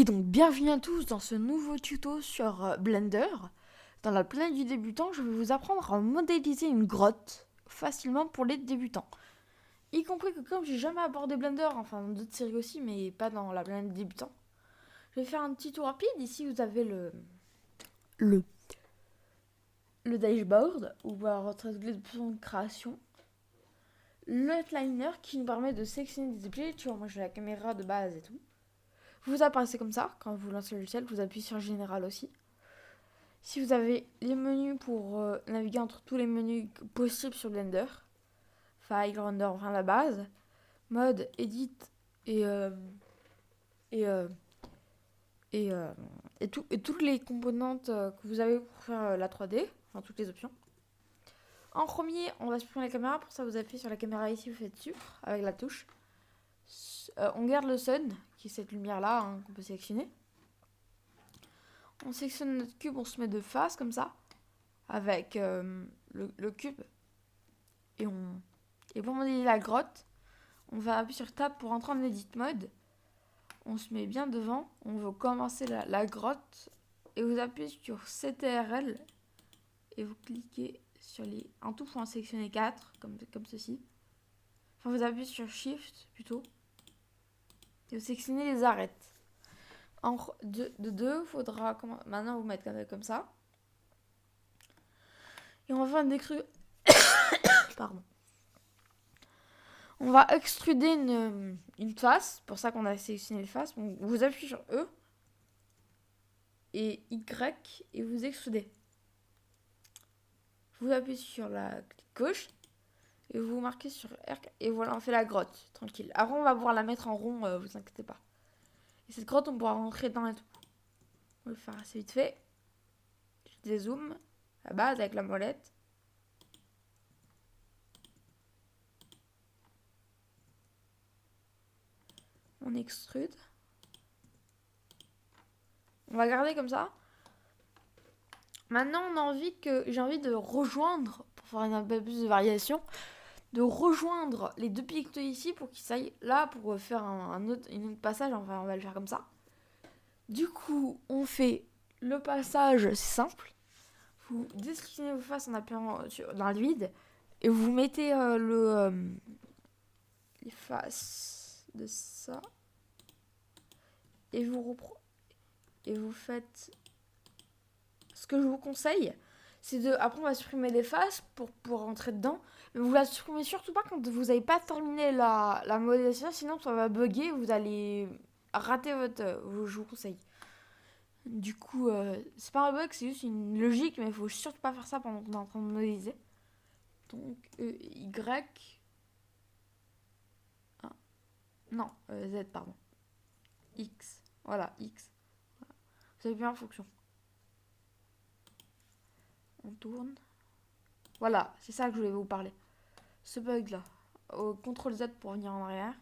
Et donc bienvenue à tous dans ce nouveau tuto sur Blender. Dans la planète du débutant, je vais vous apprendre à modéliser une grotte facilement pour les débutants. Y compris que comme j'ai jamais abordé Blender, enfin dans d'autres séries aussi, mais pas dans la planète du débutant, je vais faire un petit tour rapide. Ici vous avez le, le dashboard où vous allez retrouver l'option de création. Le outliner qui nous permet de sélectionner des objets. Tu vois, moi j'ai la caméra de base et tout. Vous apparaissez comme ça quand vous lancez le logiciel, vous appuyez sur Général aussi. Si vous avez les menus pour naviguer entre tous les menus possibles sur Blender, File, Render, enfin la base, Mode, Edit et toutes les composantes que vous avez pour faire la 3D, enfin toutes les options. En premier, on va supprimer la caméra, pour ça vous appuyez sur la caméra ici, vous faites sur avec la touche. On garde le Sun, qui est cette lumière là qu'on peut sélectionner. On sélectionne notre cube, on se met de face comme ça, avec le cube. Et pour modéliser la grotte, on va appuyer sur Tab pour entrer en Edit Mode. On se met bien devant, on veut commencer la grotte. Et vous appuyez sur CTRL et vous cliquez sur en tout pour en sélectionner 4, comme ceci. Enfin, vous appuyez sur Shift plutôt. Et vous sélectionnez les arêtes. De 2, il faudra maintenant vous mettre comme ça. Et on va faire une extrude. Pardon. On va extruder une face. Pour ça qu'on a sélectionné les faces. Donc vous appuyez sur E et Y et vous extrudez. Vous appuyez sur la gauche et vous marquez sur R. Et voilà, on fait la grotte. Tranquille. Après, on va pouvoir la mettre en rond, vous inquiétez pas. Et cette grotte, on pourra rentrer dedans et tout. On va le faire assez vite fait. Je dézoome. La base avec la molette. On extrude. On va garder comme ça. Maintenant, j'ai envie de rejoindre, pour faire un peu plus de variation, de rejoindre les deux pictos ici pour qu'ils aillent là pour faire un autre passage. Enfin, on va le faire comme ça. Du coup, on fait le passage, c'est simple. Vous dessinez vos faces en appuyant dans le vide et vous mettez les faces de ça et vous faites. Ce que je vous conseille, c'est après on va supprimer des faces pour rentrer dedans, mais vous la supprimez surtout pas quand vous n'avez pas terminé la modélisation, sinon ça va bugger, vous allez rater je vous conseille. Du coup, c'est pas un bug, c'est juste une logique, mais il faut surtout pas faire ça pendant qu'on est en train de modéliser. Donc, Y. Ah. Non, Z, pardon. X. Voilà, X. Voilà. Vous avez bien en fonction. On tourne. Voilà, c'est ça que je voulais vous parler. Ce bug là. Au CTRL Z pour revenir en arrière.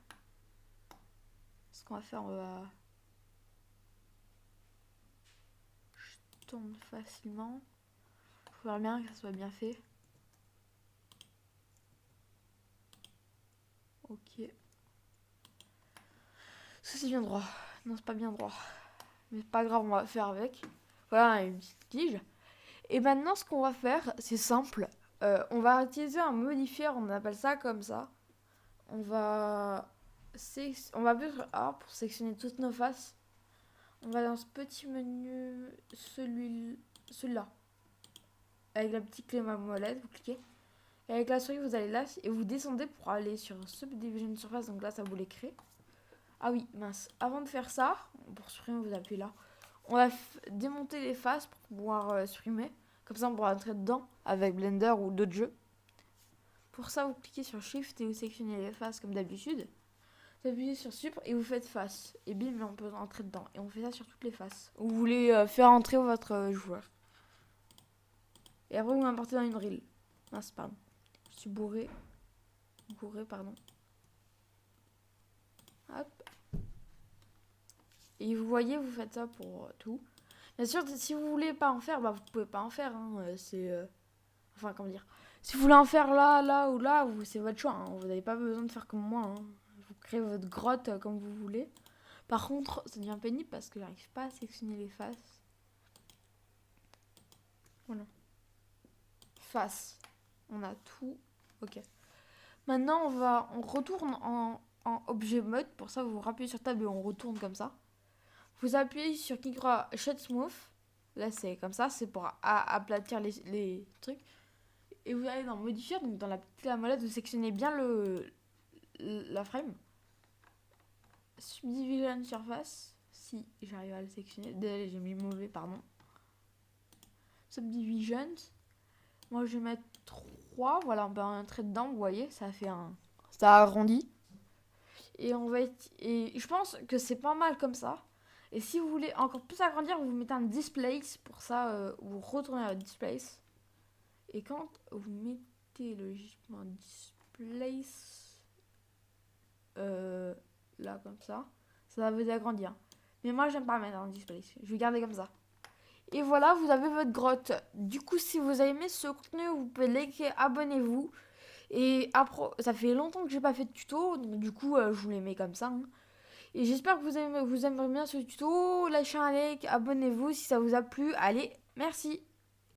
Ce qu'on va faire, on va. Je tourne facilement. Il faut bien que ça soit bien fait. Ok. Ça c'est bien droit. Non, c'est pas bien droit. Mais c'est pas grave, on va faire avec. Voilà, une petite tige. Et maintenant, ce qu'on va faire, c'est simple. On va utiliser un modifier, on appelle ça comme ça. On va appuyer sur A pour sélectionner toutes nos faces. On va dans ce petit menu, celui-là. Avec la petite clé molette, vous cliquez. Et avec la souris, vous allez là et vous descendez pour aller sur Subdivision Surface. Donc là, ça vous l'écrit. Ah oui, mince. Avant de faire ça, pour supprimer, vous appuyez là. On va démonter les faces pour pouvoir supprimer. Comme ça, on pourra entrer dedans avec Blender ou d'autres jeux. Pour ça, vous cliquez sur Shift et vous sélectionnez les faces comme d'habitude. Vous appuyez sur Supr et vous faites face. Et bim, on peut entrer dedans. Et on fait ça sur toutes les faces. Vous voulez faire entrer votre joueur. Et après, vous l'importez dans une reel. Mince, pardon. Je suis bourré. Pardon. Hop. Et vous voyez, vous faites ça pour tout. Bien sûr, si vous voulez pas en faire, vous pouvez pas en faire. Enfin, comment dire. Si vous voulez en faire là ou là, c'est votre choix. Vous n'avez pas besoin de faire comme moi. Vous créez votre grotte comme vous voulez. Par contre, ça devient pénible parce que j'arrive pas à sélectionner les faces. Voilà. Face. On a tout. Ok. Maintenant, on retourne en objet mode. Pour ça, vous rappuyez sur table et on retourne comme ça. Vous appuyez sur Kikra Shade Smooth. Là, c'est comme ça. C'est pour aplatir les trucs. Et vous allez dans modifier. Donc, dans la petite molette, vous sélectionnez bien la frame. Subdivision surface. Si j'arrive à le sélectionner. Désolé, j'ai mis mauvais, pardon. Subdivision. Moi, je vais mettre 3. Voilà, on peut entrer dedans. Vous voyez, ça fait un. Ça agrandit. Et on va être. Et je pense que c'est pas mal comme ça. Et si vous voulez encore plus agrandir, vous mettez un displace. Pour ça, vous retournez à displace. Et quand vous mettez logiquement displace là comme ça va vous agrandir. Mais moi, j'aime pas mettre un displace. Je vais garder comme ça. Et voilà, vous avez votre grotte. Du coup, si vous avez aimé ce contenu, vous pouvez liker, abonnez-vous. Et après, ça fait longtemps que j'ai pas fait de tuto, donc du coup, je vous les mets comme ça. Hein. Et j'espère que vous aimerez bien ce tuto. Lâchez un like, abonnez-vous si ça vous a plu. Allez, merci.